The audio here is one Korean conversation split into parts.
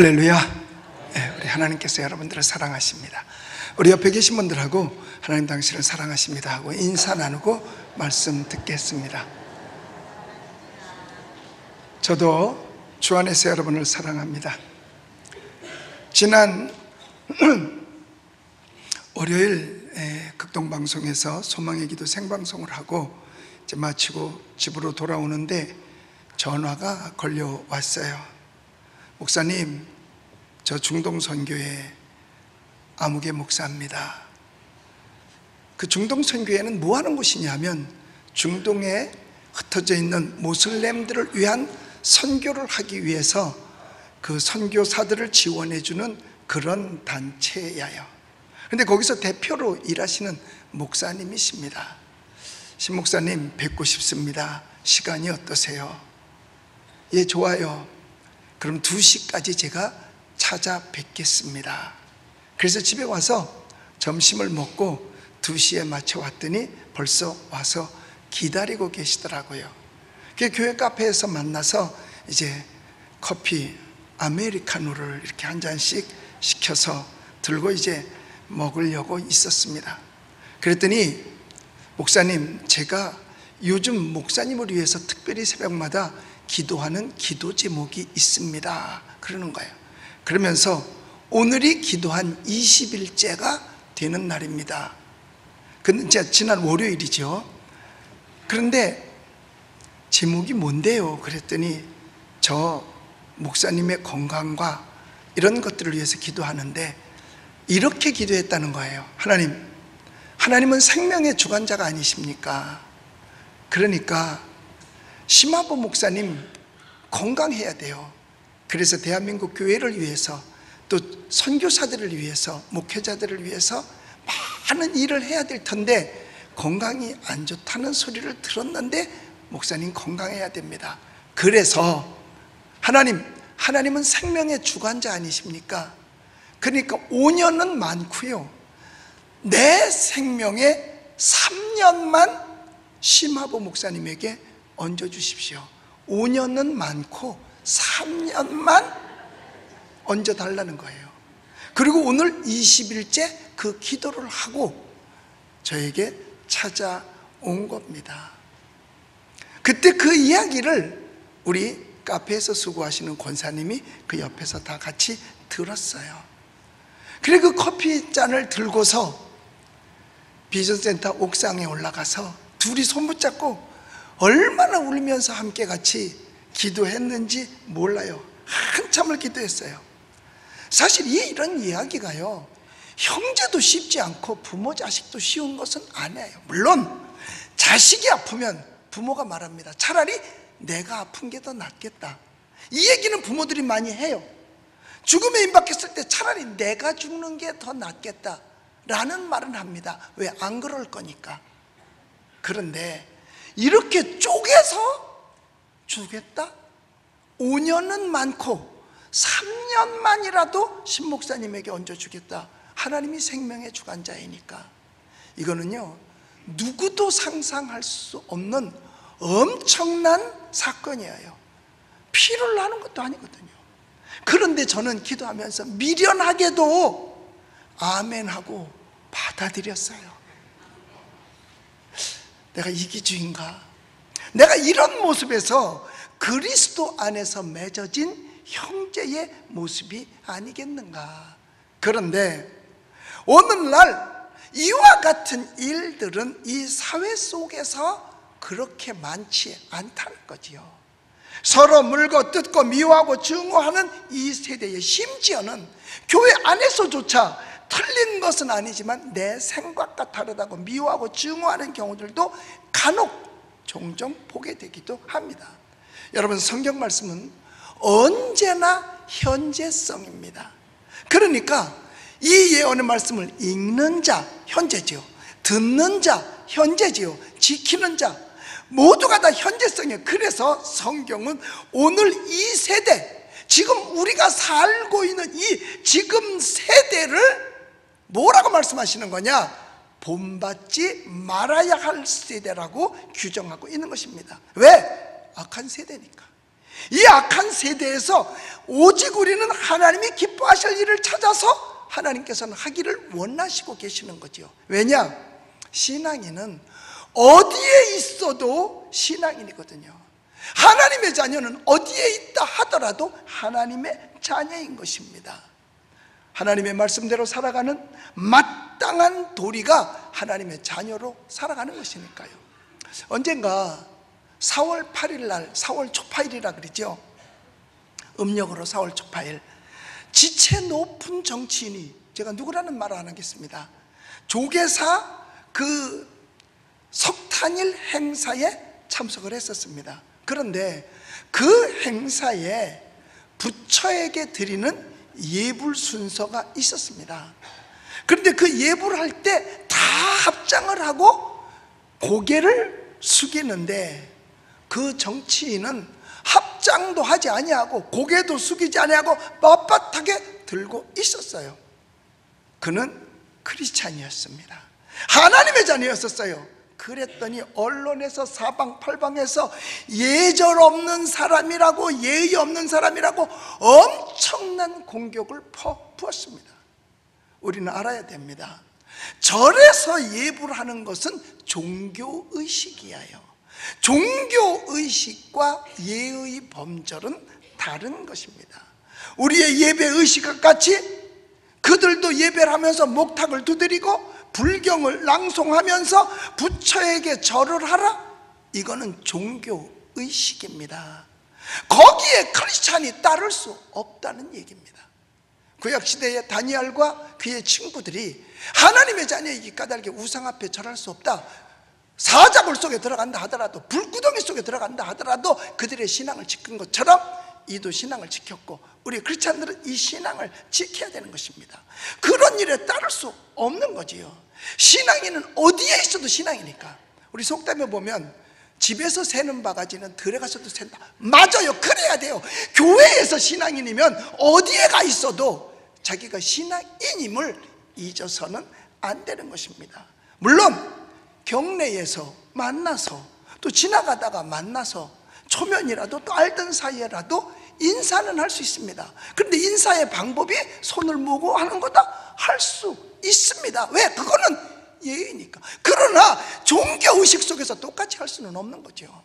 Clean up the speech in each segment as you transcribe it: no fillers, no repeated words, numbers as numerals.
할렐루야. 우리 하나님께서 여러분들을 사랑하십니다. 우리 옆에 계신 분들하고 하나님 당신을 사랑하십니다 하고 인사 나누고 말씀 듣겠습니다. 저도 주 안에서 여러분을 사랑합니다. 지난 월요일 극동방송에서 소망의 기도 생방송을 하고 이제 마치고 집으로 돌아오는데 전화가 걸려왔어요. 목사님, 저 중동선교회 아무개 목사입니다. 그 중동선교회는 뭐 하는 곳이냐면 중동에 흩어져 있는 모슬렘들을 위한 선교를 하기 위해서 그 선교사들을 지원해주는 그런 단체예요. 그런데 거기서 대표로 일하시는 목사님이십니다. 신 목사님 뵙고 싶습니다. 시간이 어떠세요? 예, 좋아요. 그럼 2시까지 제가 찾아뵙겠습니다. 그래서 집에 와서 점심을 먹고 2시에 맞춰 왔더니 벌써 와서 기다리고 계시더라고요. 교회 카페에서 만나서 이제 커피 아메리카노를 이렇게 한 잔씩 시켜서 들고 이제 먹으려고 있었습니다. 그랬더니 목사님, 제가 요즘 목사님을 위해서 특별히 새벽마다 기도하는 기도 제목이 있습니다. 그러는 거예요. 그러면서 오늘이 기도한 20일째가 되는 날입니다. 근데 지난 월요일이죠. 그런데 제목이 뭔데요? 그랬더니 저 목사님의 건강과 이런 것들을 위해서 기도하는데 이렇게 기도했다는 거예요. 하나님은 생명의 주관자가 아니십니까? 그러니까 심화보 목사님 건강해야 돼요. 그래서 대한민국 교회를 위해서 또 선교사들을 위해서 목회자들을 위해서 많은 일을 해야 될 텐데 건강이 안 좋다는 소리를 들었는데 목사님 건강해야 됩니다. 그래서 하나님은 생명의 주관자 아니십니까? 그러니까 5년은 많고요. 내 생명의 3년만 심화보 목사님에게 얹어주십시오. 5년은 많고 3년만 얹어달라는 거예요. 그리고 오늘 20일째 그 기도를 하고 저에게 찾아온 겁니다. 그때 그 이야기를 우리 카페에서 수고하시는 권사님이 그 옆에서 다 같이 들었어요. 그리고 그 커피잔을 들고서 비전센터 옥상에 올라가서 둘이 손 붙잡고 얼마나 울면서 함께 같이 기도했는지 몰라요. 한참을 기도했어요. 사실 이런 이야기가요, 형제도 쉽지 않고 부모 자식도 쉬운 것은 아니에요. 물론 자식이 아프면 부모가 말합니다. 차라리 내가 아픈 게 더 낫겠다. 이 얘기는 부모들이 많이 해요. 죽음에 임박했을 때 차라리 내가 죽는 게 더 낫겠다 라는 말은 합니다. 왜? 안 그럴 거니까. 그런데 이렇게 쪼개서 주겠다? 5년은 많고 3년만이라도 신목사님에게 얹어주겠다. 하나님이 생명의 주관자이니까. 이거는요, 누구도 상상할 수 없는 엄청난 사건이에요. 피를 나는 것도 아니거든요. 그런데 저는 기도하면서 미련하게도 아멘하고 받아들였어요. 내가 이기주의인가? 내가 이런 모습에서 그리스도 안에서 맺어진 형제의 모습이 아니겠는가? 그런데 오늘날 이와 같은 일들은 이 사회 속에서 그렇게 많지 않다는 거지요. 서로 물고 뜯고 미워하고 증오하는 이 세대에 심지어는 교회 안에서조차 틀린 것은 아니지만 내 생각과 다르다고 미워하고 증오하는 경우들도 간혹 종종 보게 되기도 합니다. 여러분, 성경 말씀은 언제나 현재성입니다. 그러니까 이 예언의 말씀을 읽는 자 현재지요, 듣는 자 현재지요, 지키는 자 모두가 다 현재성이에요. 그래서 성경은 오늘 이 세대, 지금 우리가 살고 있는 이 지금 세대를 뭐라고 말씀하시는 거냐? 본받지 말아야 할 세대라고 규정하고 있는 것입니다. 왜? 악한 세대니까. 이 악한 세대에서 오직 우리는 하나님이 기뻐하실 일을 찾아서 하나님께서는 하기를 원하시고 계시는 거죠. 왜냐? 신앙인은 어디에 있어도 신앙인이거든요. 하나님의 자녀는 어디에 있다 하더라도 하나님의 자녀인 것입니다. 하나님의 말씀대로 살아가는 마땅한 도리가 하나님의 자녀로 살아가는 것이니까요. 언젠가 4월 8일 날, 4월 초파일이라 그러죠. 음력으로 4월 초파일, 지체 높은 정치인이, 제가 누구라는 말을 안 하겠습니다, 조계사 그 석탄일 행사에 참석을 했었습니다. 그런데 그 행사에 부처에게 드리는 예불 순서가 있었습니다. 그런데 그 예불을 할 때 다 합장을 하고 고개를 숙이는데 그 정치인은 합장도 하지 아니하고 고개도 숙이지 아니하고 빳빳하게 들고 있었어요. 그는 크리스찬이었습니다. 하나님의 자녀였었어요. 그랬더니 언론에서 사방팔방에서 예절 없는 사람이라고, 예의 없는 사람이라고 엄청난 공격을 퍼부었습니다. 우리는 알아야 됩니다. 절에서 예불을 하는 것은 종교의식이에요. 종교의식과 예의 범절은 다른 것입니다. 우리의 예배의식과 같이 그들도 예배를 하면서 목탁을 두드리고 불경을 낭송하면서 부처에게 절을 하라? 이거는 종교의식입니다. 거기에 크리스찬이 따를 수 없다는 얘기입니다. 구약시대의 다니엘과 그의 친구들이 하나님의 자녀이기 까닭에 우상 앞에 절할 수 없다, 사자굴 속에 들어간다 하더라도, 불구덩이 속에 들어간다 하더라도 그들의 신앙을 지킨 것처럼 이도 신앙을 지켰고, 우리 크리스찬들은 이 신앙을 지켜야 되는 것입니다. 그런 일에 따를 수 없는 거지요. 신앙인은 어디에 있어도 신앙이니까. 우리 속담에 보면 집에서 새는 바가지는 들에 가서도 샌다. 맞아요. 그래야 돼요. 교회에서 신앙인이면 어디에 가 있어도 자기가 신앙인임을 잊어서는 안 되는 것입니다. 물론 경내에서 만나서, 또 지나가다가 만나서 초면이라도 또 알던 사이에라도 인사는 할 수 있습니다. 그런데 인사의 방법이 손을 모으고 하는 거다? 할 수 있습니다. 왜? 그거는 예의니까. 그러나 종교의식 속에서 똑같이 할 수는 없는 거죠.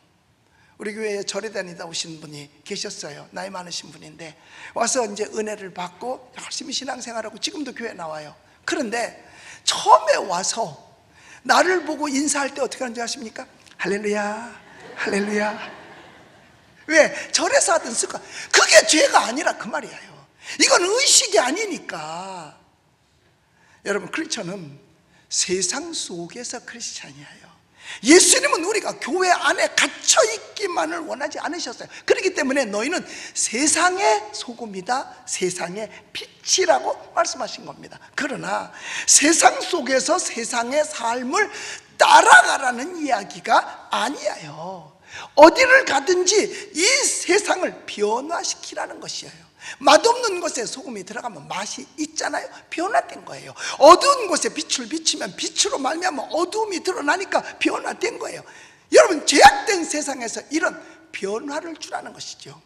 우리 교회에 절에 다니다 오신 분이 계셨어요. 나이 많으신 분인데 와서 이제 은혜를 받고 열심히 신앙생활하고 지금도 교회에 나와요. 그런데 처음에 와서 나를 보고 인사할 때 어떻게 하는지 아십니까? 할렐루야, 할렐루야. 왜? 절에서 하던 습관. 그게 죄가 아니라 그 말이에요. 이건 의식이 아니니까. 여러분, 크리스천은 세상 속에서 크리스찬이에요. 예수님은 우리가 교회 안에 갇혀있기만을 원하지 않으셨어요. 그렇기 때문에 너희는 세상의 소금이다, 세상의 빛이라고 말씀하신 겁니다. 그러나 세상 속에서 세상의 삶을 따라가라는 이야기가 아니에요. 어디를 가든지 이 세상을 변화시키라는 것이에요. 맛없는 곳에 소금이 들어가면 맛이 있잖아요. 변화된 거예요. 어두운 곳에 빛을 비치면 빛으로 말미암아 어두움이 드러나니까 변화된 거예요. 여러분, 죄악된 세상에서 이런 변화를 주라는 것이죠.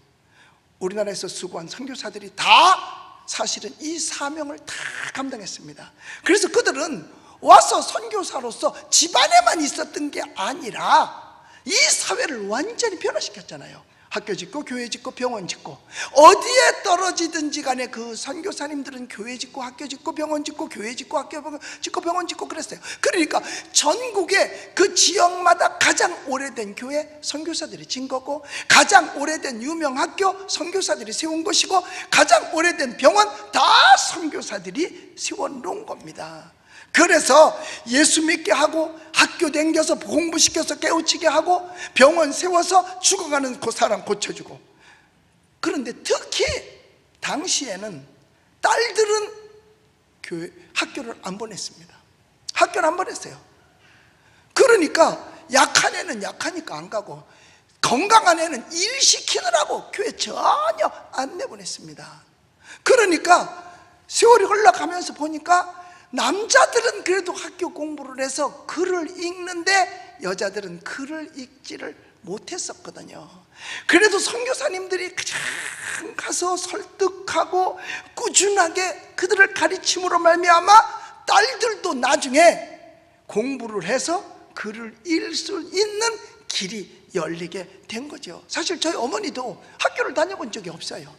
우리나라에서 수고한 선교사들이 다 사실은 이 사명을 다 감당했습니다. 그래서 그들은 와서 선교사로서 집안에만 있었던 게 아니라 이 사회를 완전히 변화시켰잖아요. 학교 짓고 교회 짓고 병원 짓고, 어디에 떨어지든지 간에 그 선교사님들은 교회 짓고 학교 짓고 병원 짓고 교회 짓고 학교 짓고 병원 짓고 그랬어요. 그러니까 전국의 그 지역마다 가장 오래된 교회 선교사들이 진 거고, 가장 오래된 유명 학교 선교사들이 세운 것이고, 가장 오래된 병원 다 선교사들이 세워놓은 겁니다. 그래서 예수 믿게 하고 학교 다녀서 공부시켜서 깨우치게 하고 병원 세워서 죽어가는 그 사람 고쳐주고. 그런데 특히 당시에는 딸들은 학교를 안 보냈습니다. 학교를 안 보냈어요. 그러니까 약한 애는 약하니까 안 가고, 건강한 애는 일 시키느라고 교회 전혀 안 내보냈습니다. 그러니까 세월이 흘러가면서 보니까 남자들은 그래도 학교 공부를 해서 글을 읽는데 여자들은 글을 읽지를 못했었거든요. 그래도 선교사님들이 그냥 가서 설득하고 꾸준하게 그들을 가르침으로 말미암아 딸들도 나중에 공부를 해서 글을 읽을 수 있는 길이 열리게 된 거죠. 사실 저희 어머니도 학교를 다녀본 적이 없어요.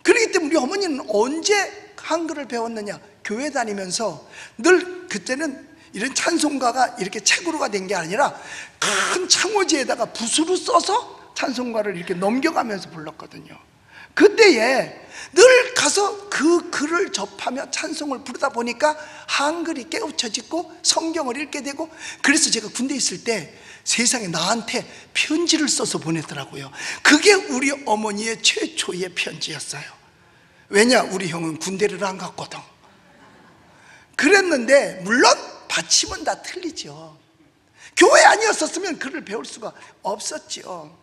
그렇기 때문에 우리 어머니는 언제 한글을 배웠느냐? 교회 다니면서 늘, 그때는 이런 찬송가가 이렇게 책으로가 된 게 아니라 큰 창호지에다가 붓으로 써서 찬송가를 이렇게 넘겨가면서 불렀거든요. 그때에 늘 가서 그 글을 접하며 찬송을 부르다 보니까 한글이 깨우쳐지고 성경을 읽게 되고, 그래서 제가 군대에 있을 때 세상에 나한테 편지를 써서 보냈더라고요. 그게 우리 어머니의 최초의 편지였어요. 왜냐? 우리 형은 군대를 안 갔거든. 그랬는데 물론 받침은 다 틀리죠. 교회 아니었었으면 글을 배울 수가 없었죠.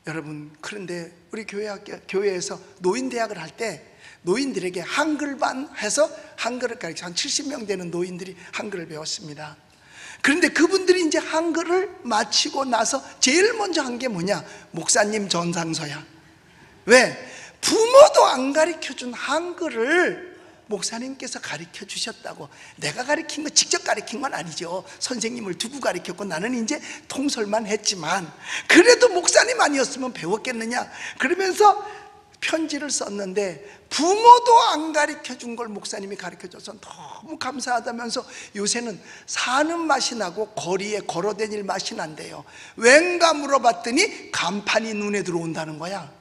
여러분, 그런데 우리 교회에서 노인대학을 할 때 노인들에게 한글반 해서 한글을 가르쳐, 한 70명 되는 노인들이 한글을 배웠습니다. 그런데 그분들이 이제 한글을 마치고 나서 제일 먼저 한 게 뭐냐? 목사님 전상서야. 왜? 부모도 안 가르쳐준 한글을 목사님께서 가르쳐 주셨다고. 내가 가르친 거, 직접 가르친 건 아니죠. 선생님을 두고 가르쳤고 나는 이제 통솔만 했지만, 그래도 목사님 아니었으면 배웠겠느냐? 그러면서 편지를 썼는데 부모도 안 가르쳐 준 걸 목사님이 가르쳐 줘서 너무 감사하다면서 요새는 사는 맛이 나고 거리에 걸어다닐 맛이 난대요. 왠가 물어봤더니 간판이 눈에 들어온다는 거야.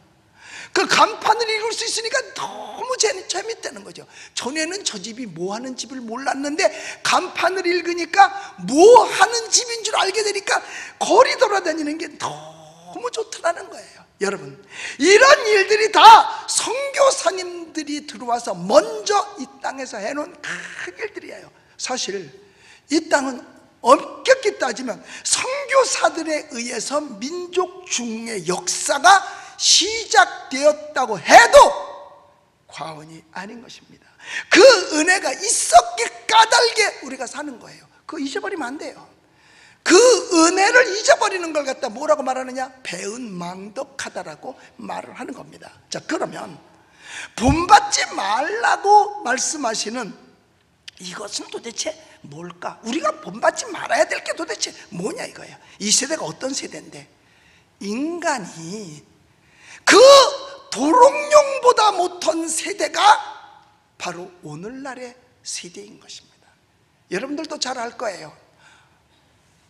그 간판을 읽을 수 있으니까 너무 재밌다는 거죠. 전에는 저 집이 뭐 하는 집을 몰랐는데 간판을 읽으니까 뭐 하는 집인 줄 알게 되니까 거리 돌아다니는 게 너무 좋더라는 거예요. 여러분, 이런 일들이 다 선교사님들이 들어와서 먼저 이 땅에서 해놓은 큰 일들이에요. 사실 이 땅은 엄격히 따지면 선교사들에 의해서 민족 중의 역사가 시작되었다고 해도 과언이 아닌 것입니다. 그 은혜가 있었기에 까닭에 우리가 사는 거예요. 그거 잊어버리면 안 돼요. 그 은혜를 잊어버리는 걸 갖다 뭐라고 말하느냐? 배은망덕하다라고 말을 하는 겁니다. 자, 그러면 본받지 말라고 말씀하시는 이것은 도대체 뭘까? 우리가 본받지 말아야 될 게 도대체 뭐냐 이거예요. 이 세대가 어떤 세대인데 인간이 그 도롱뇽보다 못한 세대가 바로 오늘날의 세대인 것입니다. 여러분들도 잘 알 거예요.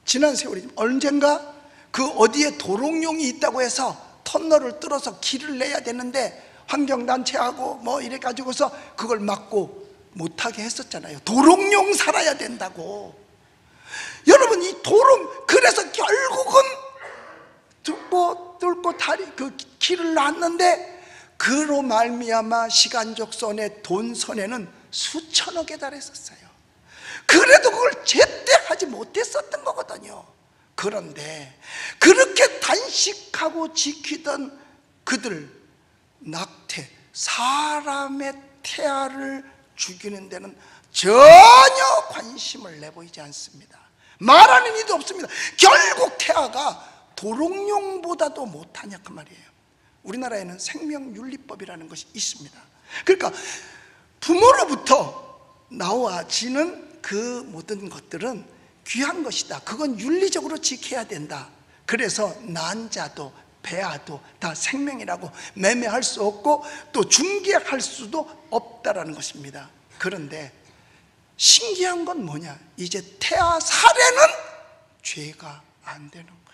지난 세월이 언젠가 그 어디에 도롱뇽이 있다고 해서 터널을 뚫어서 길을 내야 되는데 환경단체하고 뭐 이래 가지고서 그걸 막고 못하게 했었잖아요. 도롱뇽 살아야 된다고. 여러분, 이 그래서 결국은 뚫고 다리 그 길을 놨는데 그로 말미암아 시간적 손해, 돈 손해는 수천억에 달했었어요. 그래도 그걸 제때 하지 못했었던 거거든요. 그런데 그렇게 단식하고 지키던 그들, 낙태, 사람의 태아를 죽이는 데는 전혀 관심을 내보이지 않습니다. 말하는 이도 없습니다. 결국 태아가 도롱뇽보다도 못하냐 그 말이에요. 우리나라에는 생명윤리법이라는 것이 있습니다. 그러니까 부모로부터 나와지는 그 모든 것들은 귀한 것이다. 그건 윤리적으로 지켜야 된다. 그래서 난자도 배아도 다 생명이라고 매매할 수 없고 또 중개할 수도 없다라는 것입니다. 그런데 신기한 건 뭐냐? 이제 태아 살해는 죄가 안 되는 거예요.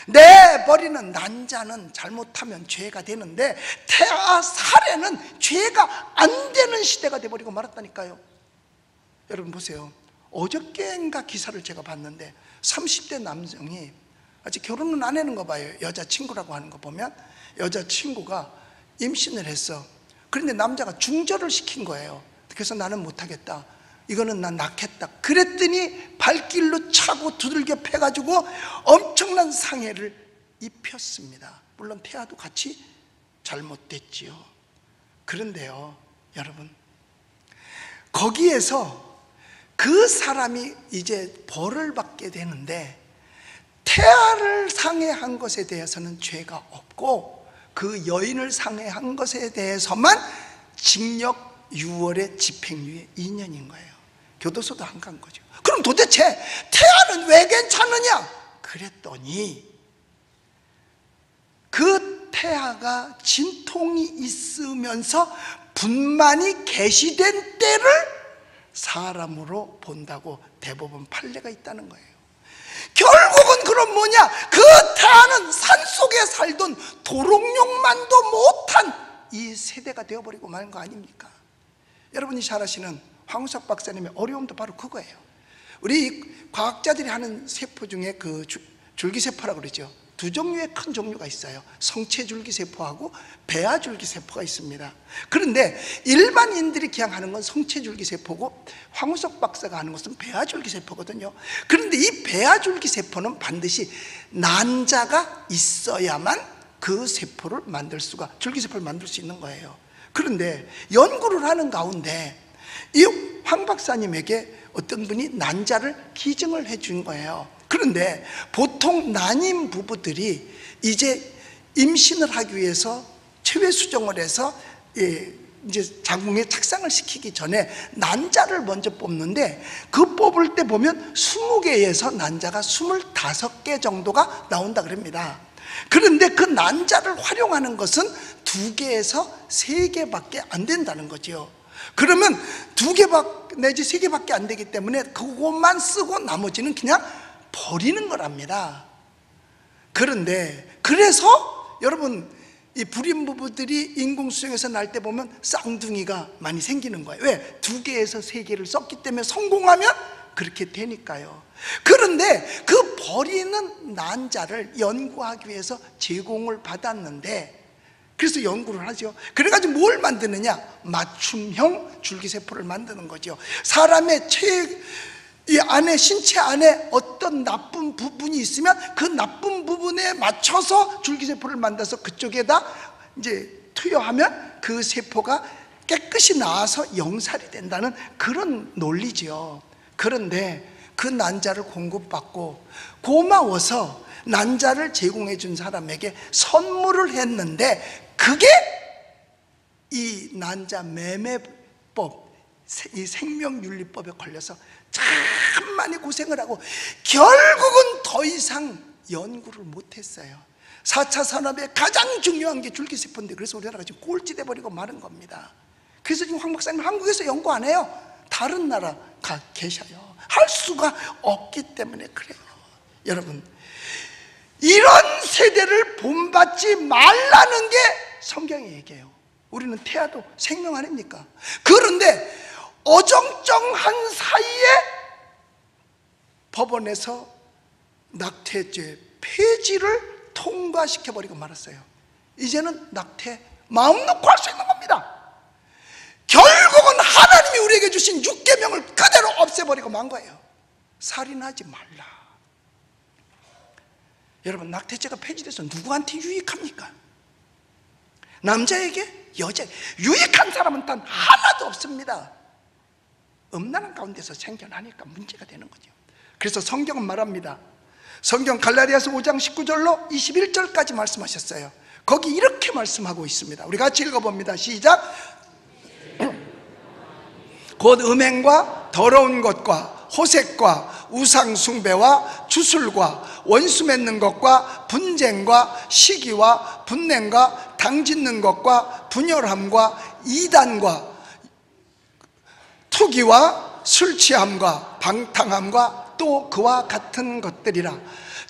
내버리는 난자는 잘못하면 죄가 되는데 태아 살해는 죄가 안 되는 시대가 돼버리고 말았다니까요. 여러분 보세요. 어저께인가 기사를 제가 봤는데 30대 남성이 아직 결혼은 안 하는 거 봐요. 여자친구라고 하는 거 보면 여자친구가 임신을 했어. 그런데 남자가 중절을 시킨 거예요. 그래서 나는 못하겠다, 이거는 난 낳겠다 그랬더니 발길로 차고 두들겨 패가지고 엄청난 상해를 입혔습니다. 물론 태아도 같이 잘못됐지요. 그런데요 여러분, 거기에서 그 사람이 이제 벌을 받게 되는데 태아를 상해한 것에 대해서는 죄가 없고 그 여인을 상해한 것에 대해서만 징역 6월의 집행유예 2년인 거예요. 교도소도 안 간 거죠. 그럼 도대체 태아는 왜 괜찮느냐? 그랬더니 그 태아가 진통이 있으면서 분만이 개시된 때를 사람으로 본다고 대법원 판례가 있다는 거예요. 결국은 그럼 뭐냐? 그 태아는 산속에 살던 도롱뇽만도 못한 이 세대가 되어버리고 마는 거 아닙니까? 여러분이 잘 아시는 황우석 박사님의 어려움도 바로 그거예요. 우리 과학자들이 하는 세포 중에 그 줄기세포라고 그러죠. 두 종류의 큰 종류가 있어요. 성체줄기세포하고 배아줄기세포가 있습니다. 그런데 일반인들이 그냥 하는 건 성체줄기세포고 황우석 박사가 하는 것은 배아줄기세포거든요. 그런데 이 배아줄기세포는 반드시 난자가 있어야만 그 세포를 만들 수가, 줄기세포를 만들 수 있는 거예요. 그런데 연구를 하는 가운데 이 황 박사님에게 어떤 분이 난자를 기증을 해준 거예요. 그런데 보통 난임 부부들이 이제 임신을 하기 위해서 체외 수정을 해서 이제 자궁에 착상을 시키기 전에 난자를 먼저 뽑는데, 그 뽑을 때 보면 20개에서 난자가 25개 정도가 나온다 그럽니다. 그런데 그 난자를 활용하는 것은 2개에서 3개밖에 안 된다는 거죠. 그러면 2개 내지 3개밖에 안 되기 때문에 그것만 쓰고 나머지는 그냥 버리는 거랍니다. 그런데 그래서 여러분, 이 불임 부부들이 인공수정에서 날 때 보면 쌍둥이가 많이 생기는 거예요. 왜? 2개에서 3개를 썼기 때문에 성공하면 그렇게 되니까요. 그런데 그 버리는 난자를 연구하기 위해서 제공을 받았는데, 그래서 연구를 하죠. 그래가지고 뭘 만드느냐? 맞춤형 줄기세포를 만드는 거죠. 사람의 이 안에, 신체 안에 어떤 나쁜 부분이 있으면 그 나쁜 부분에 맞춰서 줄기세포를 만들어서 그쪽에다 이제 투여하면 그 세포가 깨끗이 나와서 영살이 된다는 그런 논리지요. 그런데 그 난자를 공급받고 고마워서 난자를 제공해 준 사람에게 선물을 했는데, 그게 이 난자 매매법, 이 생명윤리법에 걸려서 참 많이 고생을 하고 결국은 더 이상 연구를 못했어요. 4차 산업의 가장 중요한 게 줄기세포인데, 그래서 우리나라가 지금 꼴찌 돼버리고 마는 겁니다. 그래서 지금 황 박사님 한국에서 연구 안 해요. 다른 나라 가 계셔요. 할 수가 없기 때문에 그래요. 여러분, 이런 세대를 본받지 말라는 게 성경의 얘기예요. 우리는 태아도 생명 아닙니까? 그런데 어정쩡한 사이에 법원에서 낙태죄 폐지를 통과시켜버리고 말았어요. 이제는 낙태 마음 놓고 할 수 있는 겁니다. 결국은 하나님이 우리에게 주신 6계명을 그대로 없애버리고 만 거예요. 살인하지 말라. 여러분, 낙태죄가 폐지돼서 누구한테 유익합니까? 남자에게, 여자에게 유익한 사람은 단 하나도 없습니다. 음란한 가운데서 생겨나니까 문제가 되는 거죠. 그래서 성경은 말합니다. 성경 갈라디아서 5장 19절로 21절까지 말씀하셨어요. 거기 이렇게 말씀하고 있습니다. 우리 같이 읽어봅니다. 시작. 곧 음행과 더러운 것과 호색과 우상 숭배와 주술과 원수 맺는 것과 분쟁과 시기와 분냉과 당짓는 것과 분열함과 이단과 투기와 술 취함과 방탕함과 또 그와 같은 것들이라.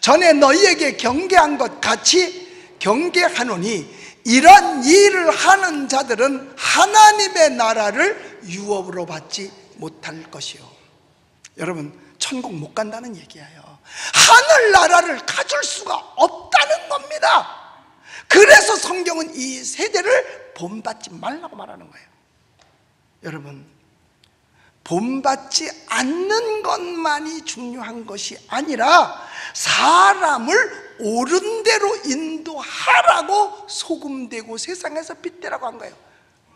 전에 너희에게 경계한 것 같이 경계하노니 이런 일을 하는 자들은 하나님의 나라를 유업으로 받지 못할 것이요. 여러분, 천국 못 간다는 얘기예요. 하늘나라를 가질 수가 없다는 겁니다. 그래서 성경은 이 세대를 본받지 말라고 말하는 거예요. 여러분, 본받지 않는 것만이 중요한 것이 아니라 사람을 옳은 대로 인도하라고 소금되고 세상에서 빛되라고 한 거예요.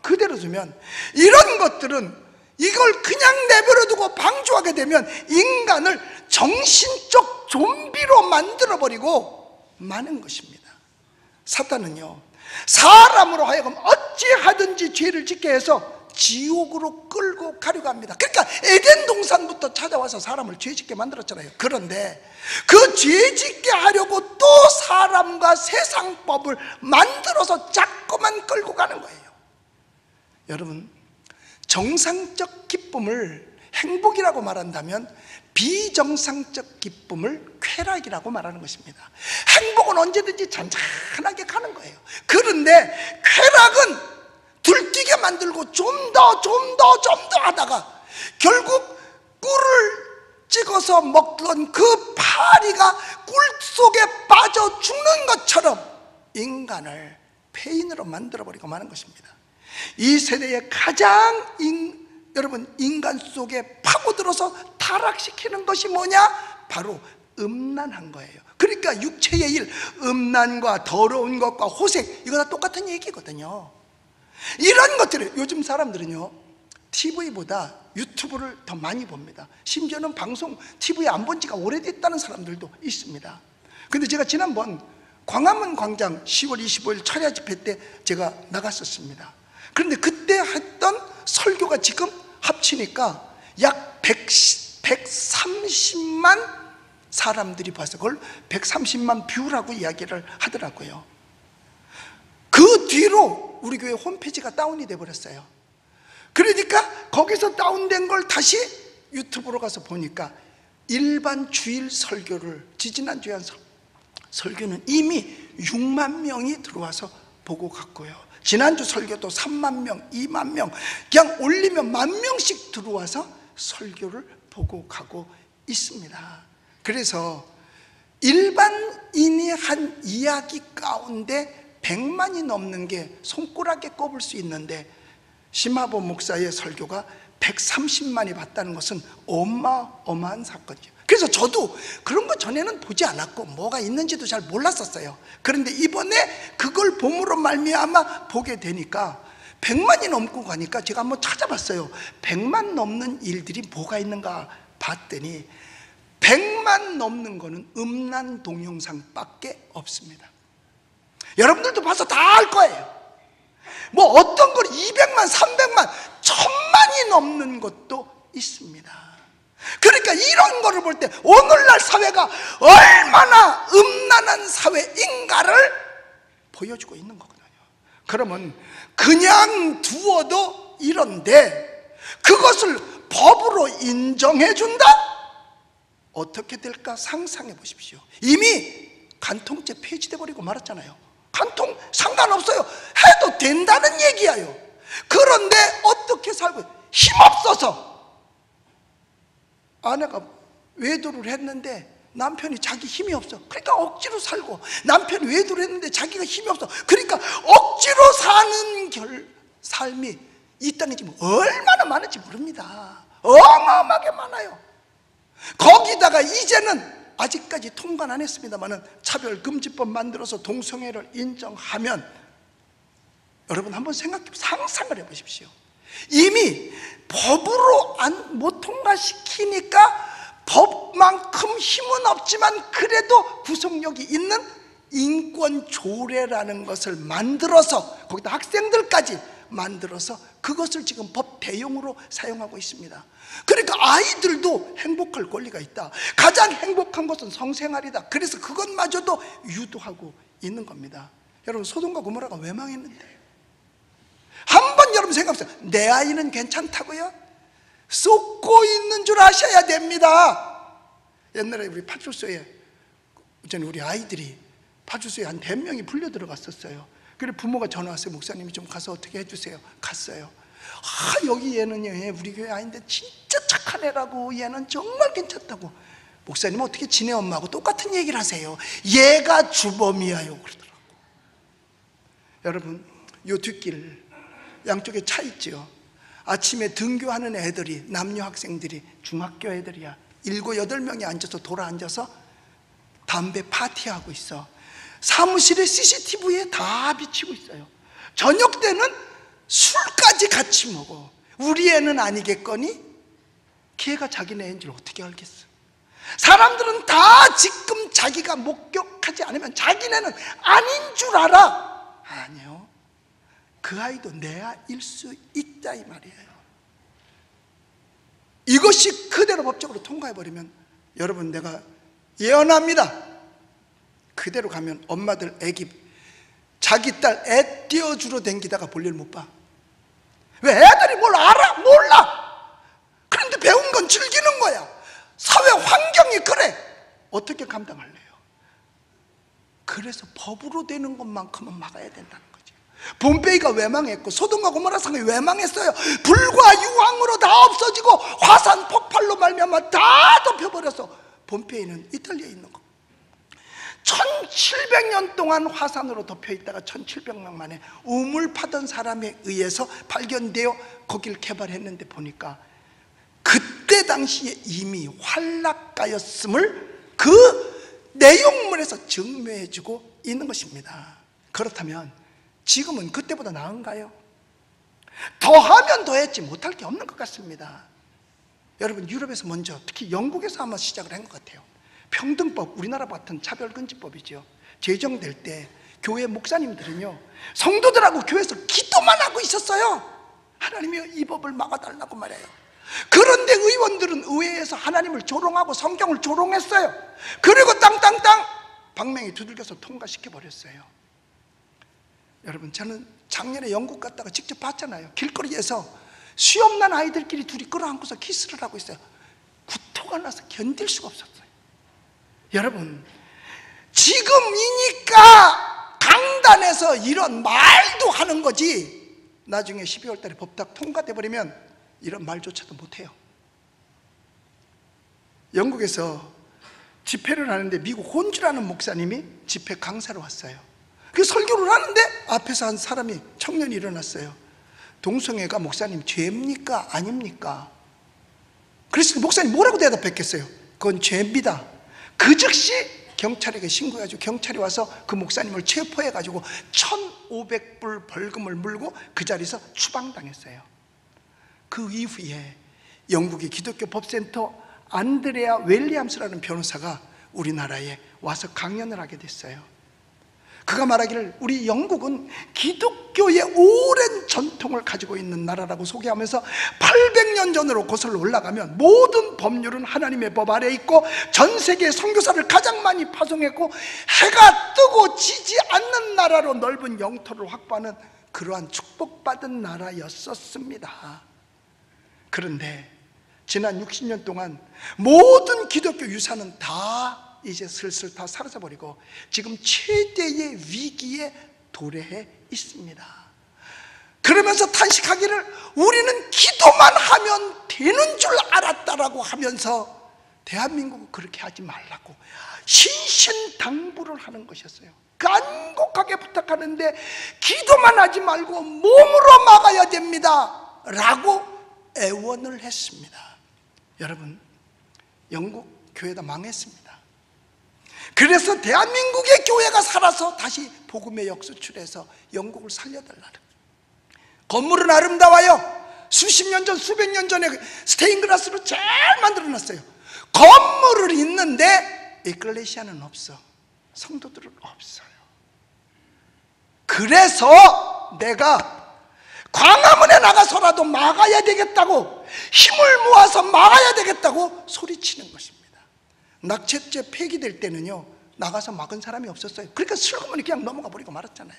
그대로 두면 이런 것들은, 이걸 그냥 내버려 두고 방조하게 되면 인간을 정신적 좀비로 만들어버리고 마는 것입니다. 사탄은요, 사람으로 하여금 어찌하든지 죄를 짓게 해서 지옥으로 끌고 가려고 합니다. 그러니까 에덴 동산부터 찾아와서 사람을 죄짓게 만들었잖아요. 그런데 그 죄짓게 하려고 또 사람과 세상법을 만들어서 자꾸만 끌고 가는 거예요. 여러분, 정상적 기쁨을 행복이라고 말한다면 비정상적 기쁨을 쾌락이라고 말하는 것입니다. 행복은 언제든지 잔잔하게 가는 거예요. 그런데 쾌락은 들뛰게 만들고 좀 더 하다가 결국 꿀을 찍어서 먹던 그 파리가 꿀 속에 빠져 죽는 것처럼 인간을 폐인으로 만들어버리고 마는 것입니다. 이 세대의 가장 여러분, 인간 속에 파고들어서 타락시키는 것이 뭐냐? 바로 음란한 거예요. 그러니까 육체의 일, 음란과 더러운 것과 호색, 이거 다 똑같은 얘기거든요. 이런 것들을 요즘 사람들은요, TV보다 유튜브를 더 많이 봅니다. 심지어는 방송 TV에 안 본 지가 오래됐다는 사람들도 있습니다. 근데 제가 지난번 광화문 광장 10월 25일 철야 집회 때 제가 나갔었습니다. 그런데 그때 했던 설교가 지금 합치니까 약 130만 사람들이 봐서 그걸 130만 뷰라고 이야기를 하더라고요. 그 뒤로 우리 교회 홈페이지가 다운이 돼버렸어요. 그러니까 거기서 다운된 걸 다시 유튜브로 가서 보니까 일반 주일 설교를, 지지난주에 한 설교는 이미 6만 명이 들어와서 보고 갔고요. 지난주 설교도 3만 명, 2만 명, 그냥 올리면 10,000명씩 들어와서 설교를 보고 가고 있습니다. 그래서 일반인이 한 이야기 가운데 100만이 넘는 게 손가락에 꼽을 수 있는데 심하보 목사의 설교가 130만이 봤다는 것은 어마어마한 사건이죠. 그래서 저도 그런 거 전에는 보지 않았고 뭐가 있는지도 잘 몰랐었어요. 그런데 이번에 그걸 봄으로 말미암아 보게 되니까 100만이 넘고 가니까 제가 한번 찾아봤어요. 100만 넘는 일들이 뭐가 있는가 봤더니 100만 넘는 거는 음란 동영상밖에 없습니다. 여러분들도 봐서 다 알 거예요. 뭐 어떤 걸 200만, 300만, 1000만이 넘는 것도 있습니다. 그러니까 이런 거를 볼 때 오늘날 사회가 얼마나 음란한 사회인가를 보여주고 있는 거거든요. 그러면 그냥 두어도 이런데 그것을 법으로 인정해 준다? 어떻게 될까 상상해 보십시오. 이미 간통죄 폐지돼 버리고 말았잖아요. 간통 상관없어요. 해도 된다는 얘기예요. 그런데 어떻게 살고, 힘없어서 아내가 외도를 했는데 남편이 자기 힘이 없어. 그러니까 억지로 살고, 남편이 외도를 했는데 자기가 힘이 없어. 그러니까 억지로 사는 삶이 이 땅에 지금 얼마나 많은지 모릅니다. 어마어마하게 많아요. 거기다가 이제는 아직까지 통과는 안 했습니다만은 차별금지법 만들어서 동성애를 인정하면 여러분 한번 상상을 해보십시오. 이미 법으로 못 통과시키니까 법만큼 힘은 없지만 그래도 구속력이 있는 인권조례라는 것을 만들어서 거기다 학생들까지 만들어서 그것을 지금 법 대용으로 사용하고 있습니다. 그러니까 아이들도 행복할 권리가 있다. 가장 행복한 것은 성생활이다. 그래서 그것마저도 유도하고 있는 겁니다. 여러분, 소돔과 고모라가 왜 망했는데? 한번 여러분 생각해보세요. 내 아이는 괜찮다고요? 쏟고 있는 줄 아셔야 됩니다. 옛날에 우리 파출소에 우리 아이들이 파출소에 한 100명이 불려 들어갔었어요. 그래 부모가 전화 왔어요. 목사님이 좀 가서 어떻게 해주세요. 갔어요. 여기 얘는요, 우리 교회 아이인데 진짜 착한 애라고, 얘는 정말 괜찮다고. 목사님 어떻게 지네 엄마하고 똑같은 얘기를 하세요. 얘가 주범이야요 그러더라고. 여러분, 요 뒷길 양쪽에 차 있죠. 아침에 등교하는 애들이, 남녀 학생들이, 중학교 애들이야, 7, 8명이 앉아서 돌아앉아서 담배 파티하고 있어. 사무실에 CCTV에 다 비치고 있어요. 저녁 때는 술까지 같이 먹어. 우리 애는 아니겠거니? 걔가 자기네 애인 줄 어떻게 알겠어? 사람들은 다 지금 자기가 목격하지 않으면 자기네는 아닌 줄 알아. 아니요, 그 아이도 내 아이일 수 있다 이 말이에요. 이것이 그대로 법적으로 통과해버리면 여러분, 내가 예언합니다. 그대로 가면 엄마들 애기 자기 딸 애 띄워주러 댕기다가 볼일 못 봐. 왜? 애들이 뭘 알아? 몰라. 그런데 배운 건 즐기는 거야. 사회 환경이 그래. 어떻게 감당할래요? 그래서 법으로 되는 것만큼은 막아야 된다는 거죠. 봄베이가 왜 망했고 소돔과 고모라 성이 왜 망했어요? 불과 유황으로 다 없어지고 화산 폭발로 말미암아 다 덮여버려서 봄베이는 이탈리아에 있는 거. 1700년 동안 화산으로 덮여있다가 1700년 만에 우물 파던 사람에 의해서 발견되어 거길 개발했는데 보니까 그때 당시에 이미 환락가였음을 그 내용물에서 증명해주고 있는 것입니다. 그렇다면 지금은 그때보다 나은가요? 더하면 더했지 못할 게 없는 것 같습니다. 여러분, 유럽에서 먼저, 특히 영국에서 아마 시작을 한 것 같아요. 평등법, 우리나라 같은 차별금지법이죠. 제정될 때 교회 목사님들은요, 성도들하고 교회에서 기도만 하고 있었어요. 하나님이 이 법을 막아달라고 말해요. 그런데 의원들은 의회에서 하나님을 조롱하고 성경을 조롱했어요. 그리고 땅땅땅 방맹이 두들겨서 통과시켜버렸어요. 여러분, 저는 작년에 영국 갔다가 직접 봤잖아요. 길거리에서 수염 난 아이들끼리 둘이 끌어안고서 키스를 하고 있어요. 구토가 나서 견딜 수가 없었어요. 여러분, 지금이니까 강단에서 이런 말도 하는 거지, 나중에 12월 달에 법 딱 통과돼 버리면 이런 말조차도 못해요. 영국에서 집회를 하는데 미국 혼주라는 목사님이 집회 강사로 왔어요. 그 설교를 하는데 앞에서 한 사람이, 청년이 일어났어요. 동성애가 목사님 죄입니까? 아닙니까? 그래서 목사님 뭐라고 대답했겠어요? 그건 죄입니다. 그 즉시 경찰에게 신고해가지고 경찰이 와서 그 목사님을 체포해가지고 1,500불 벌금을 물고 그 자리에서 추방당했어요. 그 이후에 영국의 기독교 법센터 안드레아 웰리엄스라는 변호사가 우리나라에 와서 강연을 하게 됐어요. 그가 말하기를 우리 영국은 기독교의 오랜 전통을 가지고 있는 나라라고 소개하면서 800년 전으로 거슬러 올라가면 모든 법률은 하나님의 법 아래에 있고 전 세계 선교사를 가장 많이 파송했고 해가 뜨고 지지 않는 나라로 넓은 영토를 확보하는 그러한 축복받은 나라였었습니다. 그런데 지난 60년 동안 모든 기독교 유산은 다 이제 슬슬 다 사라져버리고 지금 최대의 위기에 도래해 있습니다. 그러면서 탄식하기를 우리는 기도만 하면 되는 줄 알았다라고 하면서 대한민국은 그렇게 하지 말라고 신신당부를 하는 것이었어요. 간곡하게 부탁하는데 기도만 하지 말고 몸으로 막아야 됩니다 라고 애원을 했습니다. 여러분, 영국 교회가 망했습니다. 그래서 대한민국의 교회가 살아서 다시 복음의 역수출해서 영국을 살려달라는. 건물은 아름다워요. 수십 년 전, 수백 년 전에 스테인글라스로 잘 만들어놨어요. 건물을 있는데 에클레시아는 없어. 성도들은 없어요. 그래서 내가 광화문에 나가서라도 막아야 되겠다고, 힘을 모아서 막아야 되겠다고 소리치는 것입니다. 낙태죄 폐기될 때는요, 나가서 막은 사람이 없었어요. 그러니까 슬그머니 그냥 넘어가 버리고 말았잖아요.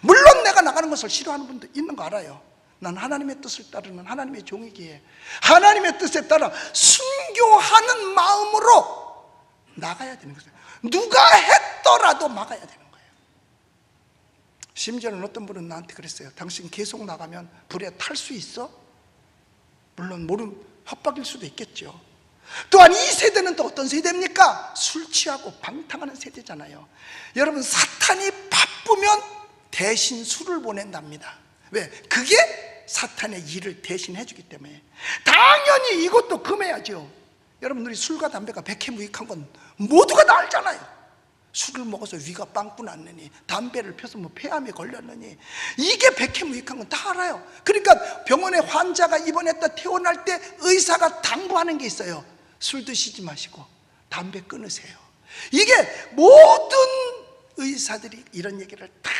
물론 내가 나가는 것을 싫어하는 분도 있는 거 알아요. 난 하나님의 뜻을 따르는 하나님의 종이기에 하나님의 뜻에 따라 순교하는 마음으로 나가야 되는 거예요. 누가 했더라도 막아야 되는 거예요. 심지어는 어떤 분은 나한테 그랬어요. 당신 계속 나가면 불에 탈 수 있어? 물론 모른 협박일 수도 있겠죠. 또한 이 세대는 또 어떤 세대입니까? 술 취하고 방탕하는 세대잖아요. 여러분, 사탄이 바쁘면 대신 술을 보낸답니다. 왜? 그게 사탄의 일을 대신 해주기 때문에. 당연히 이것도 금해야죠. 여러분, 우리 술과 담배가 백해무익한 건 모두가 다 알잖아요. 술을 먹어서 위가 빵꾸 났느니, 담배를 펴서 뭐 폐암에 걸렸느니, 이게 백해무익한 건 다 알아요. 그러니까 병원에 환자가 입원했다 퇴원할 때 의사가 당부하는 게 있어요. 술 드시지 마시고 담배 끊으세요. 이게 모든 의사들이 이런 얘기를 다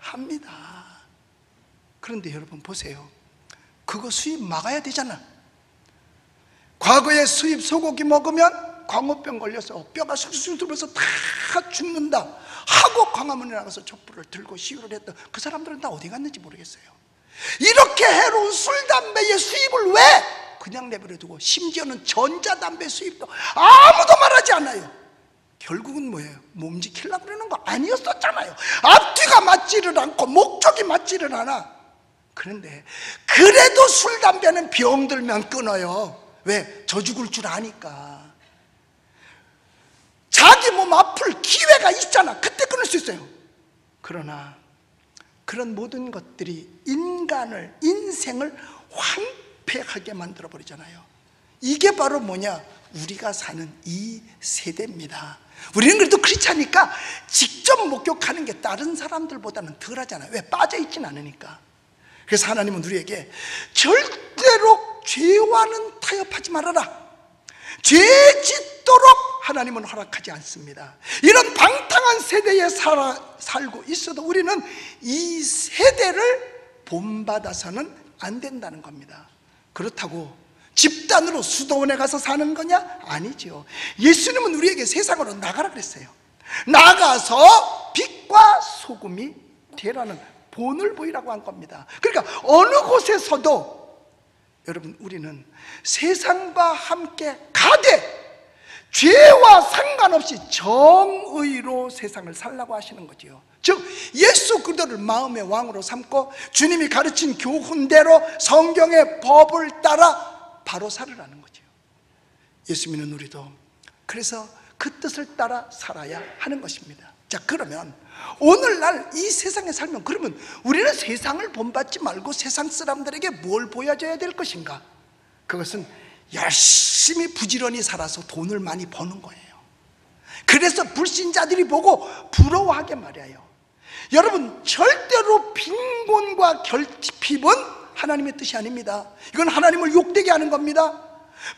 합니다. 그런데 여러분 보세요. 그거 수입 막아야 되잖아. 과거에 수입 소고기 먹으면 광우병 걸려서 뼈가 쑥쑥 들면서 다 죽는다 하고 광화문에 나가서 촛불을 들고 시위를 했던 그 사람들은 다 어디 갔는지 모르겠어요. 이렇게 해로운 술, 담배의 수입을 왜 그냥 내버려두고, 심지어는 전자담배 수입도 아무도 말하지 않아요. 결국은 뭐예요? 몸 지키려고 그러는 거 아니었었잖아요. 앞뒤가 맞지를 않고 목적이 맞지를 않아. 그런데 그래도 술, 담배는 병 들면 끊어요. 왜? 저 죽을 줄 아니까. 자기 몸 아플 기회가 있잖아. 그때 끊을 수 있어요. 그러나 그런 모든 것들이 인생을 황폐하게 만들어버리잖아요. 이게 바로 뭐냐? 우리가 사는 이 세대입니다. 우리는 그래도 크리스찬이니까 직접 목격하는 게 다른 사람들보다는 덜 하잖아요. 왜? 빠져있진 않으니까. 그래서 하나님은 우리에게 절대로 죄와는 타협하지 말아라, 죄 짓도록 하나님은 허락하지 않습니다. 이런 방탕한 세대에 살고 있어도 우리는 이 세대를 본받아서는 안 된다는 겁니다. 그렇다고 집단으로 수도원에 가서 사는 거냐? 아니죠. 예수님은 우리에게 세상으로 나가라 그랬어요. 나가서 빛과 소금이 되라는 본을 보이라고 한 겁니다. 그러니까 어느 곳에서도 여러분 우리는 세상과 함께 가되 죄와 상관없이 정의로 세상을 살라고 하시는 거지요. 즉 예수 그리스도를 마음의 왕으로 삼고 주님이 가르친 교훈대로 성경의 법을 따라 바로 살으라는 거죠. 예수 믿는 우리도 그래서 그 뜻을 따라 살아야 하는 것입니다. 자, 그러면 오늘날 이 세상에 살면, 그러면 우리는 세상을 본받지 말고 세상 사람들에게 뭘 보여줘야 될 것인가? 그것은 열심히 부지런히 살아서 돈을 많이 버는 거예요. 그래서 불신자들이 보고 부러워하게 말이에요. 여러분, 절대로 빈곤과 결핍은 하나님의 뜻이 아닙니다. 이건 하나님을 욕되게 하는 겁니다.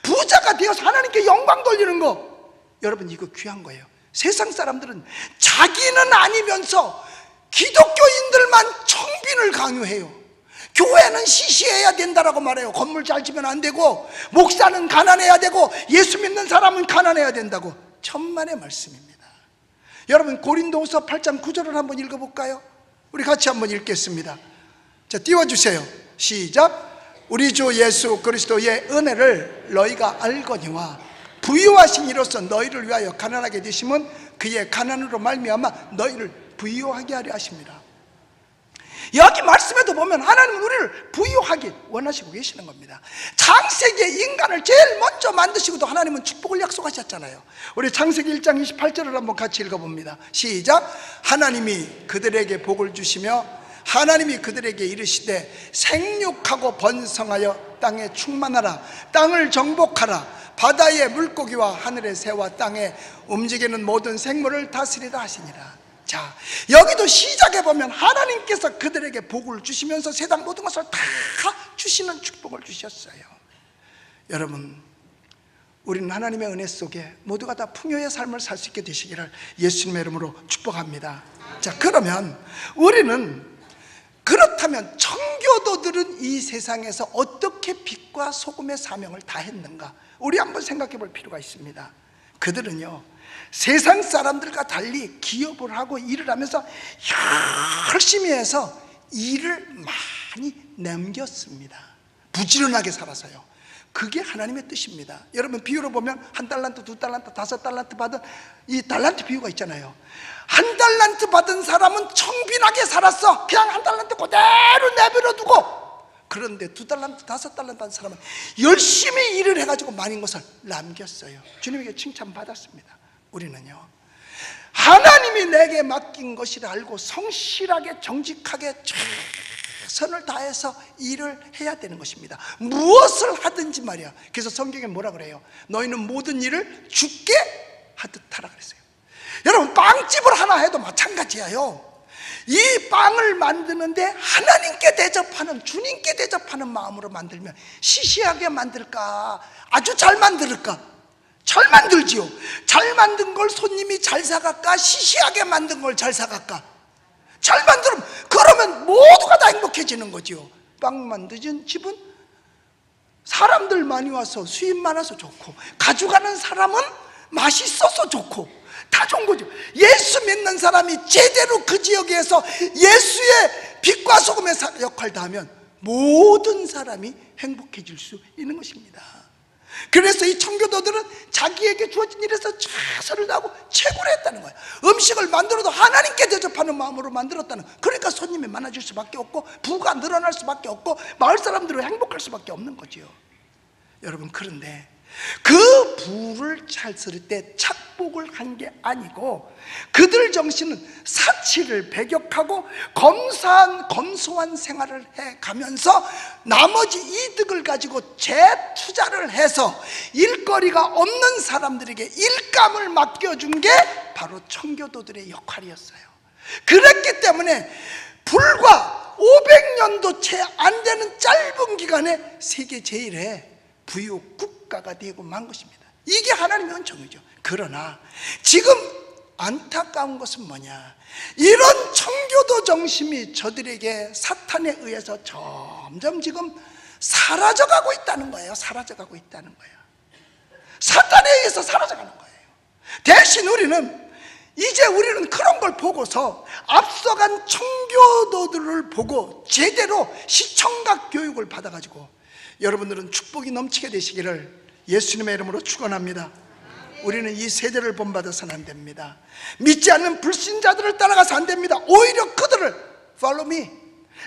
부자가 되어서 하나님께 영광 돌리는 거, 여러분 이거 귀한 거예요. 세상 사람들은 자기는 아니면서 기독교인들만 청빈을 강요해요. 교회는 시시해야 된다라고 말해요. 건물 잘 지면 안 되고, 목사는 가난해야 되고, 예수 믿는 사람은 가난해야 된다고. 천만의 말씀입니다. 여러분, 고린도후서 8장 9절을 한번 읽어볼까요? 우리 같이 한번 읽겠습니다. 자, 띄워주세요. 시작. 우리 주 예수 그리스도의 은혜를 너희가 알거니와 부유하신 이로써 너희를 위하여 가난하게 되심은 그의 가난으로 말미암아 너희를 부유하게 하려 하십니다. 여기 말씀에도 보면 하나님은 우리를 부유하게 원하시고 계시는 겁니다. 창세기에 인간을 제일 먼저 만드시고도 하나님은 축복을 약속하셨잖아요. 우리 창세기 1장 28절을 한번 같이 읽어봅니다. 시작. 하나님이 그들에게 복을 주시며 하나님이 그들에게 이르시되 생육하고 번성하여 땅에 충만하라, 땅을 정복하라, 바다의 물고기와 하늘의 새와 땅에 움직이는 모든 생물을 다스리라 하시니라. 자, 여기도 시작에 보면 하나님께서 그들에게 복을 주시면서 세상 모든 것을 다 주시는 축복을 주셨어요. 여러분, 우리는 하나님의 은혜 속에 모두가 다 풍요의 삶을 살 수 있게 되시기를 예수님의 이름으로 축복합니다. 자, 그러면 우리는, 그렇다면 청교도들은 이 세상에서 어떻게 빛과 소금의 사명을 다했는가? 우리 한번 생각해 볼 필요가 있습니다. 그들은요, 세상 사람들과 달리 기업을 하고 일을 하면서 열심히 해서 일을 많이 남겼습니다. 부지런하게 살아서요. 그게 하나님의 뜻입니다. 여러분, 비유로 보면 한 달란트, 두 달란트, 5달란트 받은 이 달란트 비유가 있잖아요. 한 달란트 받은 사람은 청빈하게 살았어. 그냥 한 달란트 그대로 내버려두고. 그런데 2달란트, 5달란트 받은 사람은 열심히 일을 해가지고 많은 것을 남겼어요. 주님에게 칭찬받았습니다. 우리는요, 하나님이 내게 맡긴 것이라 알고 성실하게 정직하게 최선을 다해서 일을 해야 되는 것입니다. 무엇을 하든지 말이야. 그래서 성경에 뭐라 그래요? 너희는 모든 일을 주께 하듯 하라 그랬어요. 여러분, 빵집을 하나 해도 마찬가지예요. 이 빵을 만드는데 하나님께 대접하는, 주님께 대접하는 마음으로 만들면 시시하게 만들까, 아주 잘 만들까? 잘 만들지요. 잘 만든 걸 손님이 잘 사갈까? 시시하게 만든 걸 잘 사갈까? 잘 만들면, 그러면 모두가 다 행복해지는 거죠. 빵 만드는 집은 사람들 많이 와서 수입 많아서 좋고, 가져가는 사람은 맛있어서 좋고, 다 좋은 거죠. 예수 믿는 사람이 제대로 그 지역에서 예수의 빛과 소금의 역할을 다하면 모든 사람이 행복해질 수 있는 것입니다. 그래서 이 청교도들은 자기에게 주어진 일에서 최선을 다하고 최고로 했다는 거예요. 음식을 만들어도 하나님께 대접하는 마음으로 만들었다는 거예요. 그러니까 손님이 많아질 수밖에 없고, 부가 늘어날 수밖에 없고, 마을 사람들은 행복할 수밖에 없는 거지요. 여러분, 그런데 그 부를 찾을 때 착복을 한 게 아니고, 그들 정신은 사치를 배격하고 검소한 생활을 해가면서 나머지 이득을 가지고 재투자를 해서 일거리가 없는 사람들에게 일감을 맡겨준 게 바로 청교도들의 역할이었어요. 그랬기 때문에 불과 500년도 채 안 되는 짧은 기간에 세계 제1의 부유 국가가 되고 만 것입니다. 이게 하나님의 은총이죠. 그러나 지금 안타까운 것은 뭐냐, 이런 청교도 정신이 저들에게 사탄에 의해서 점점 지금 사라져가고 있다는 거예요. 사라져가고 있다는 거예요. 사탄에 의해서 사라져가는 거예요. 대신 우리는 그런 걸 보고서 앞서간 청교도들을 보고 제대로 시청각 교육을 받아가지고 여러분들은 축복이 넘치게 되시기를 예수님의 이름으로 축원합니다. 우리는 이 세대를 본받아서는 안 됩니다. 믿지 않는 불신자들을 따라가서 안 됩니다. 오히려 그들을 Follow me,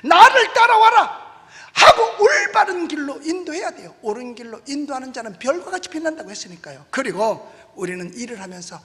나를 따라와라 하고 올바른 길로 인도해야 돼요. 옳은 길로 인도하는 자는 별과 같이 빛난다고 했으니까요. 그리고 우리는 일을 하면서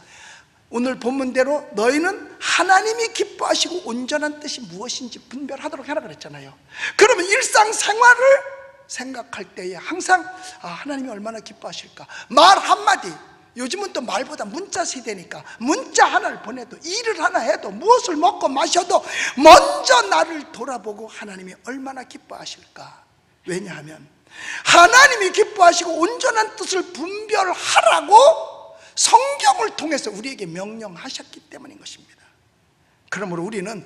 오늘 본문대로 너희는 하나님이 기뻐하시고 온전한 뜻이 무엇인지 분별하도록 하라 그랬잖아요. 그러면 일상생활을 생각할 때에 항상 하나님이 얼마나 기뻐하실까, 말 한마디, 요즘은 또 말보다 문자 세대니까 문자 하나를 보내도, 일을 하나 해도, 무엇을 먹고 마셔도 먼저 나를 돌아보고 하나님이 얼마나 기뻐하실까. 왜냐하면 하나님이 기뻐하시고 온전한 뜻을 분별하라고 성경을 통해서 우리에게 명령하셨기 때문인 것입니다. 그러므로 우리는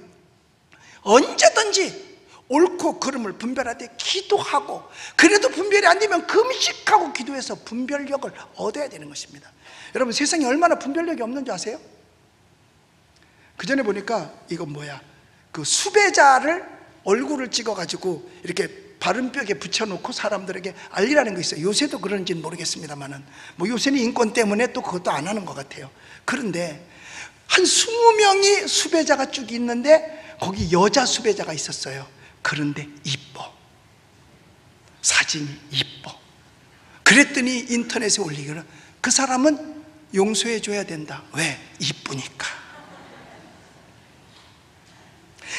언제든지 옳고 그름을 분별하되 기도하고, 그래도 분별이 안 되면 금식하고 기도해서 분별력을 얻어야 되는 것입니다. 여러분, 세상에 얼마나 분별력이 없는 줄 아세요? 그 전에 보니까 이건 뭐야, 그 수배자를 얼굴을 찍어가지고 이렇게 바른벽에 붙여놓고 사람들에게 알리라는 거 있어요. 요새도 그런지는 모르겠습니다만은, 뭐 요새는 인권 때문에 또 그것도 안 하는 것 같아요. 그런데 한 20명이 수배자가 쭉 있는데 거기 여자 수배자가 있었어요. 그런데 이뻐, 사진이 이뻐. 그랬더니 인터넷에 올리기를 그 사람은 용서해 줘야 된다. 왜? 이쁘니까.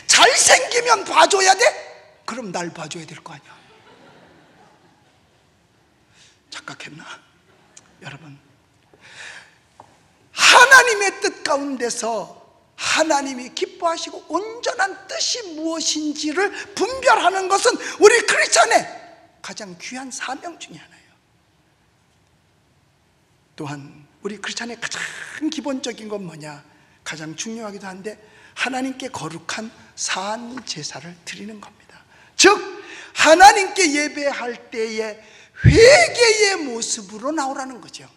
잘생기면 봐줘야 돼? 그럼 날 봐줘야 될 거 아니야. 착각했나? 여러분, 하나님의 뜻 가운데서 하나님이 기뻐하시고 온전한 뜻이 무엇인지를 분별하는 것은 우리 크리스찬의 가장 귀한 사명 중에 하나예요. 또한 우리 크리스찬의 가장 기본적인 건 뭐냐, 가장 중요하기도 한데 하나님께 거룩한 산 제사를 드리는 겁니다. 즉 하나님께 예배할 때에 회개의 모습으로 나오라는 거죠.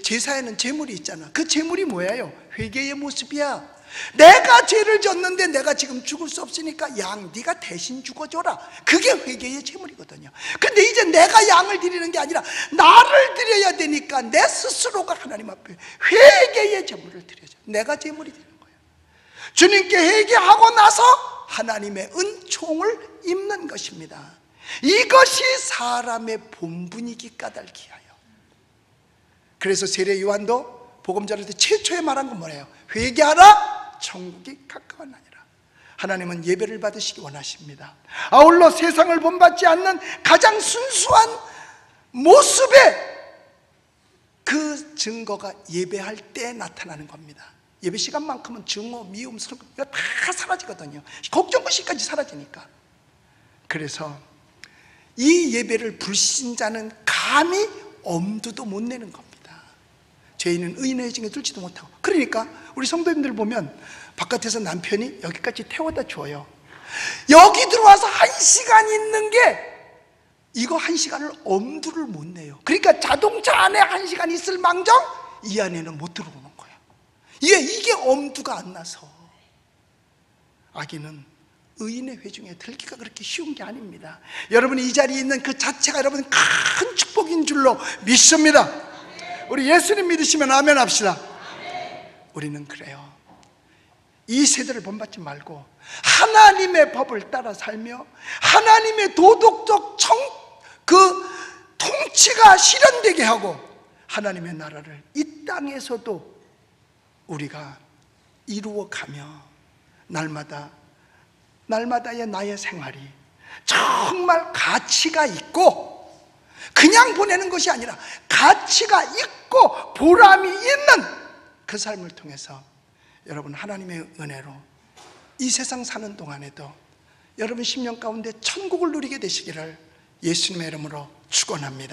제사에는 제물이 있잖아. 그 제물이 뭐예요? 회개의 모습이야. 내가 죄를 졌는데 내가 지금 죽을 수 없으니까 네가 대신 죽어줘라. 그게 회개의 제물이거든요. 근데 이제 내가 양을 드리는 게 아니라 나를 드려야 되니까 내 스스로가 하나님 앞에 회개의 제물을 드려야죠. 내가 제물이 되는 거예요. 주님께 회개하고 나서 하나님의 은총을 입는 것입니다. 이것이 사람의 본분이기 까닭이 하여. 그래서 세례 요한도 복음 전할 때 최초에 말한 건 뭐예요? 회개하라, 천국이 가까웠나니라. 하나님은 예배를 받으시기 원하십니다. 아울러 세상을 본받지 않는 가장 순수한 모습의 그 증거가 예배할 때 나타나는 겁니다. 예배 시간만큼은 증오, 미움, 설교 이거 다 사라지거든요. 걱정거시까지 사라지니까. 그래서 이 예배를 불신자는 감히 엄두도 못 내는 겁니다. 죄인은 의인의 회중에 들지도 못하고. 그러니까 우리 성도님들 보면 바깥에서 남편이 여기까지 태워다 줘요. 여기 들어와서 1시간 있는 게 이거 1시간을 엄두를 못 내요. 그러니까 자동차 안에 1시간 있을 망정 이 안에는 못 들어오는 거예요. 이게 엄두가 안 나서. 악인은 의인의 회중에 들기가 그렇게 쉬운 게 아닙니다. 여러분이 이 자리에 있는 그 자체가 여러분 큰 축복인 줄로 믿습니다. 우리 예수님 믿으시면 아멘 합시다. 우리는 그래요. 이 세대를 본받지 말고 하나님의 법을 따라 살며 하나님의 도덕적 통치가 실현되게 하고 하나님의 나라를 이 땅에서도 우리가 이루어가며 날마다의 나의 생활이 정말 가치가 있고 그냥 보내는 것이 아니라 가치가 있고 보람이 있는 그 삶을 통해서 여러분 하나님의 은혜로 이 세상 사는 동안에도 여러분 심령 가운데 천국을 누리게 되시기를 예수님의 이름으로 축원합니다.